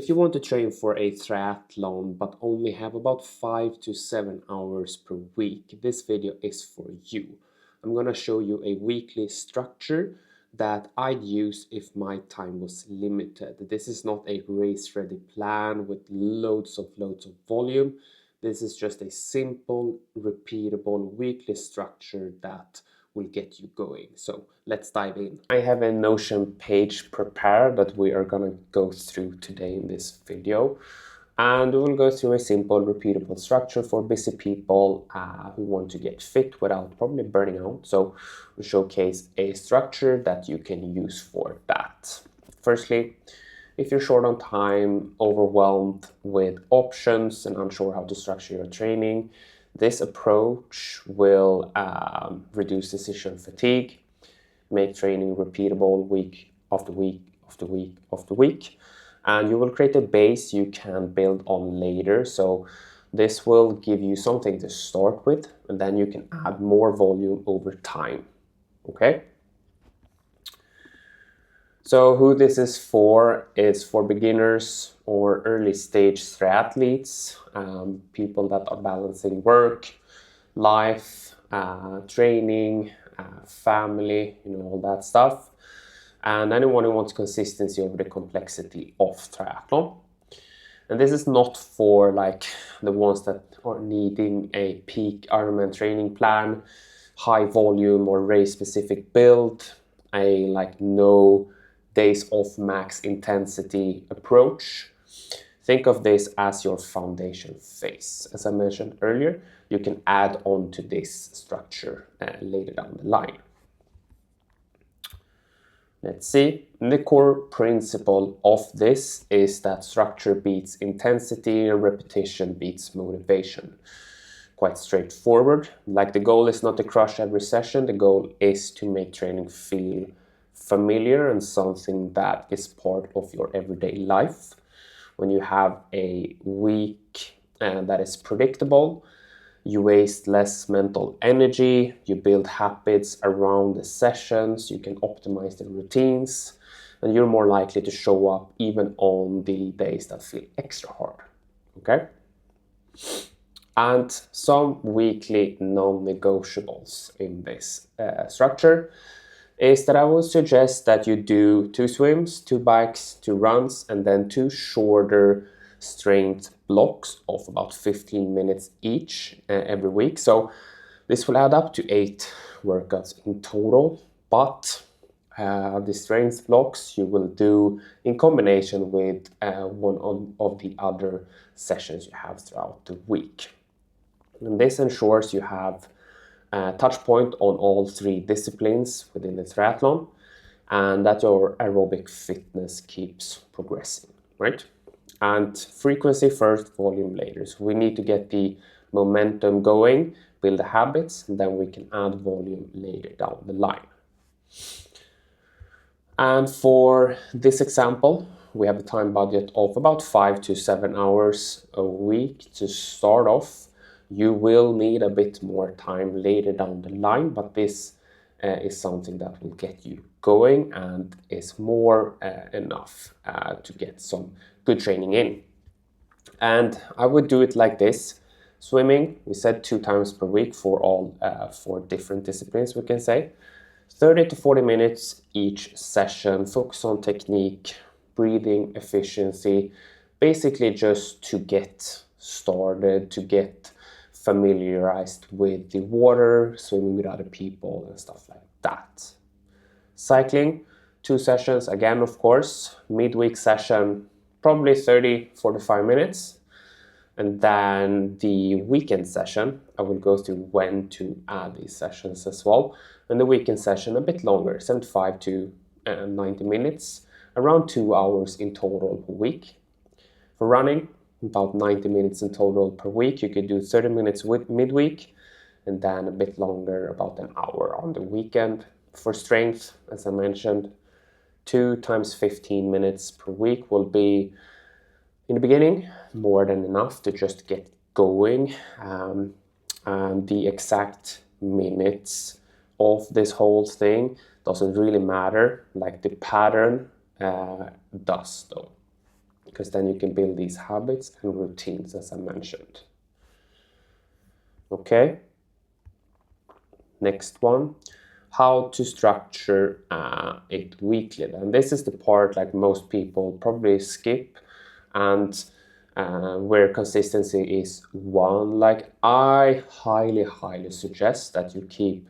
If you want to train for a triathlon but only have about 5 to 7 hours per week, this video is for you. I'm going to show you a weekly structure that I'd use if my time was limited. This is not a race-ready plan with loads of volume. This is just a simple, repeatable weekly structure that will get you going. So let's dive in. I have a Notion page prepared that we are gonna go through today in this video. And we will go through a simple, repeatable structure for busy people who want to get fit without probably burning out. So we'll showcase a structure that you can use for that. Firstly, if you're short on time, overwhelmed with options and unsure how to structure your training, this approach will reduce decision fatigue, make training repeatable week after week after week after week, and you will create a base you can build on later. So this will give you something to start with, and then you can add more volume over time. Okay? So who this is for beginners or early stage triathletes, people that are balancing work, life, training, family, all that stuff, and anyone who wants consistency over the complexity of triathlon. And this is not for like the ones that are needing a peak Ironman training plan, high volume or race specific build, a like no days of max intensity approach. Think of this as your foundation phase. As I mentioned earlier, you can add on to this structure later down the line. Let's see. The core principle of this is that structure beats intensity and repetition beats motivation. Quite straightforward. Like the goal is not to crush every session, the goal is to make training feel familiar and something that is part of your everyday life. When you have a week that is predictable, you waste less mental energy, you build habits around the sessions, you can optimize the routines, and you're more likely to show up even on the days that feel extra hard. Okay? And some weekly non-negotiables in this structure is that I would suggest that you do 2 swims, 2 bikes, 2 runs, and then 2 shorter strength blocks of about 15 minutes each every week. So this will add up to 8 workouts in total, but the strength blocks you will do in combination with one of the other sessions you have throughout the week. And this ensures you have touch point on all 3 disciplines within the triathlon, and that your aerobic fitness keeps progressing, right? And frequency first, volume later. So we need to get the momentum going, build the habits, and then we can add volume later down the line. And for this example, we have a time budget of about 5 to 7 hours a week to start off. You will need a bit more time later down the line, but this is something that will get you going and is more enough to get some good training in. And I would do it like this. Swimming, we said 2 times per week for all 4 different disciplines, we can say. 30 to 40 minutes each session, focus on technique, breathing, efficiency, basically just to get started, to get familiarized with the water, swimming with other people and stuff like that. Cycling, 2 sessions, again, of course, midweek session, probably 30-45 minutes. And then the weekend session, I will go through when to add these sessions as well. And the weekend session a bit longer, 75 to 90 minutes, around 2 hours in total per week. For running, about 90 minutes in total per week. You could do 30 minutes with midweek and then a bit longer, about an hour on the weekend. For strength, as I mentioned, 2 times 15 minutes per week will be, in the beginning, more than enough to just get going. And the exact minutes of this whole thing doesn't really matter, like the pattern does though. because then you can build these habits and routines, as I mentioned. Okay, next one, how to structure it weekly. And this is the part like most people probably skip, and where consistency is one. Like, I highly suggest that you keep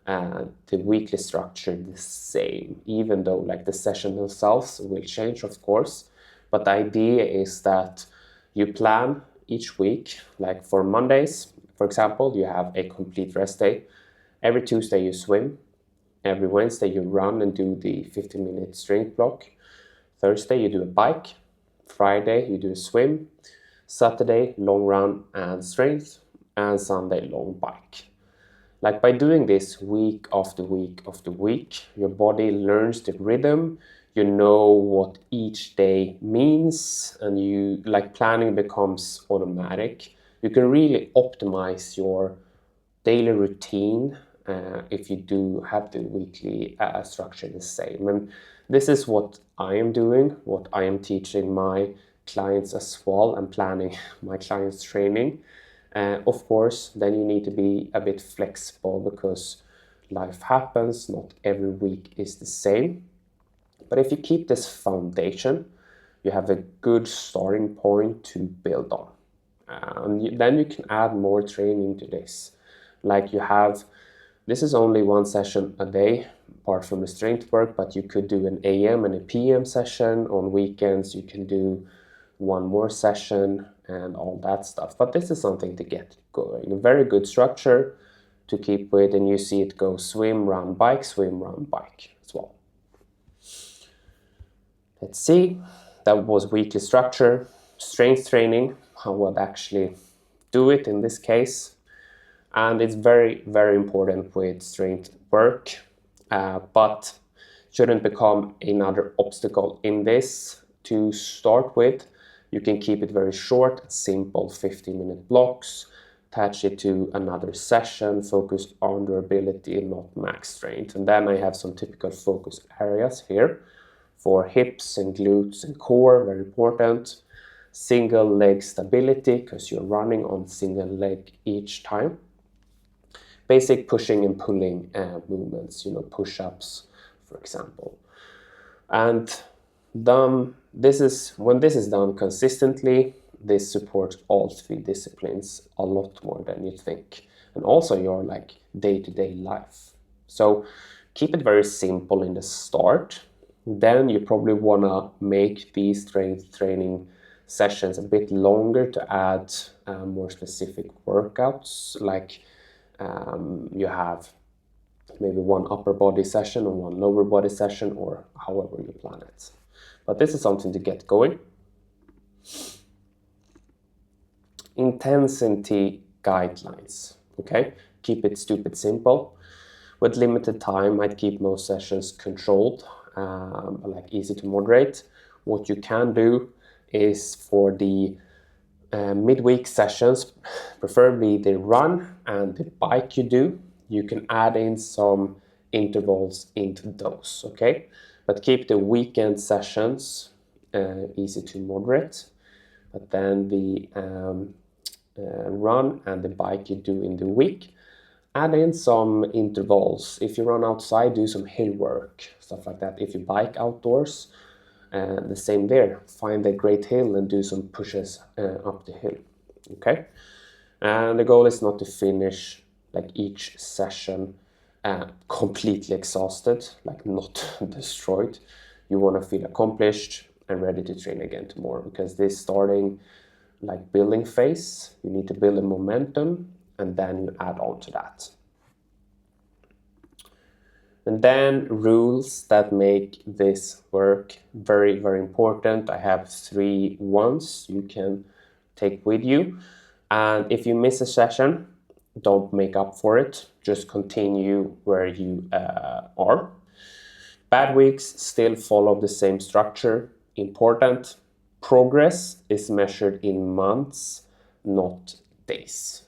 the weekly structure the same, even though like the session themselves will change, of course. But the idea is that you plan each week, like for Mondays, for example, you have a complete rest day. Every Tuesday you swim. Every Wednesday you run and do the 15-minute strength block. Thursday you do a bike. Friday you do a swim. Saturday long run and strength. And Sunday long bike. Like, by doing this week after week after week, your body learns the rhythm. You know what each day means, and you like planning becomes automatic. You can really optimize your daily routine if you do have the weekly structure the same. And this is what I am doing, what I am teaching my clients as well, and planning my clients' training. Of course, then you need to be a bit flexible because life happens, not every week is the same. But if you keep this foundation, you have a good starting point to build on. Then you can add more training to this. Like, this is only one session a day, apart from the strength work, but you could do an AM and a PM session. On weekends, you can do one more session and all that stuff. But this is something to get going. A very good structure to keep with, and you see it go swim, run, bike as well. Let's see, that was weekly structure. Strength training, how I would actually do it in this case. And it's very important with strength work, but shouldn't become another obstacle in this. To start with, you can keep it very short, simple 15-minute blocks, attach it to another session, focus on durability and not max strength. And then I have some typical focus areas here for hips and glutes and core, very important. Single leg stability, because you're running on single leg each time. Basic pushing and pulling movements, push-ups, for example. And when this is done consistently, this supports all three disciplines a lot more than you think, and also your like day-to-day life. So keep it very simple in the start. Then you probably want to make these strength training sessions a bit longer to add more specific workouts. Like you have maybe one upper body session or one lower body session, or however you plan it. But this is something to get going. Intensity guidelines, okay? Keep it stupid simple. With limited time, I'd keep most sessions controlled, like easy to moderate. What you can do is for the midweek sessions, preferably the run and the bike you can add in some intervals into those, okay? But keep the weekend sessions easy to moderate. But then the run and the bike you do in the week, add in some intervals. If you run outside, do some hill work, stuff like that. If you bike outdoors, the same there. Find a great hill and do some pushes up the hill, okay? And the goal is not to finish like each session completely exhausted, like not destroyed. You want to feel accomplished and ready to train again tomorrow, because this starting like building phase, you need to build a momentum and then you add on to that. And then rules that make this work, very important. I have 3 ones you can take with you. And if you miss a session, don't make up for it. Just continue where you are. Bad weeks, still follow the same structure. Important. Progress is measured in months, not days.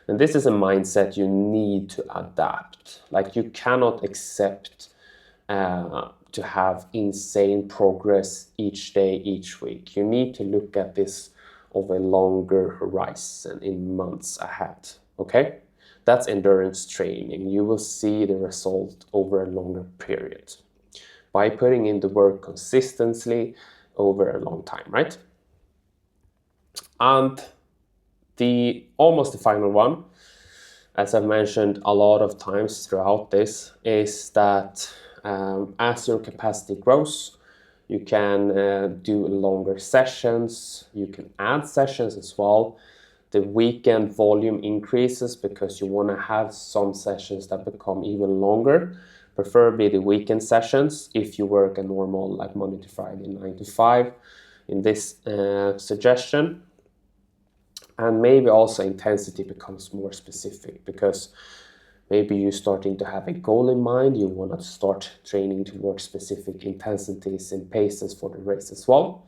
And this is a mindset you need to adapt. Like, you cannot accept to have insane progress each day, each week. You need to look at this over a longer horizon in months ahead, okay? That's endurance training. You will see the result over a longer period by putting in the work consistently over a long time, right? And almost the final one, as I've mentioned a lot of times throughout this, is that as your capacity grows, you can do longer sessions, you can add sessions as well. The weekend volume increases because you want to have some sessions that become even longer, preferably the weekend sessions if you work a normal like Monday to Friday 9 to 5 in this suggestion. And maybe also intensity becomes more specific because maybe you're starting to have a goal in mind. You want to start training towards specific intensities and paces for the race as well.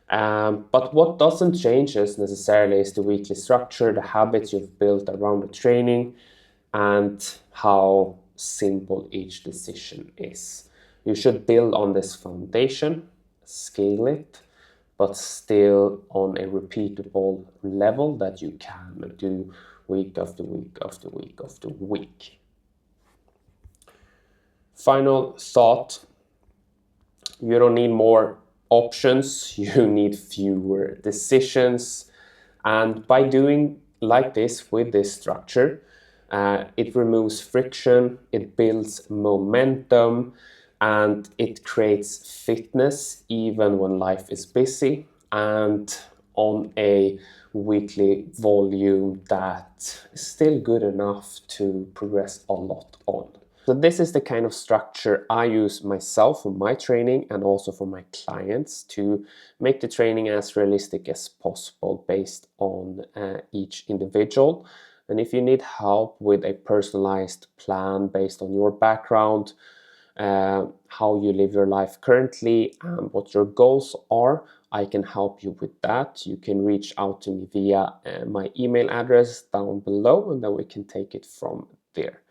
But what doesn't change necessarily is the weekly structure, the habits you've built around the training, and how simple each decision is. You should build on this foundation, scale it, but still on a repeatable level that you can do week after week after week after week. Final thought, you don't need more options, you need fewer decisions. And by doing like this with this structure, it removes friction, it builds momentum, and it creates fitness even when life is busy and on a weekly volume that is still good enough to progress a lot on. So this is the kind of structure I use myself for my training and also for my clients to make the training as realistic as possible based on each individual. And if you need help with a personalized plan based on your background, how you live your life currently, and what your goals are, I can help you with that. You can reach out to me via my email address down below, and then we can take it from there.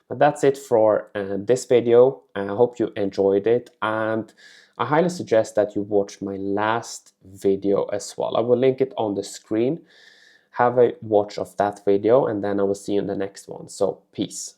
But that's it for this video. I hope you enjoyed it, and I highly suggest that you watch my last video as well. I will link it on the screen. Have a watch of that video, and then I will see you in the next one. So peace.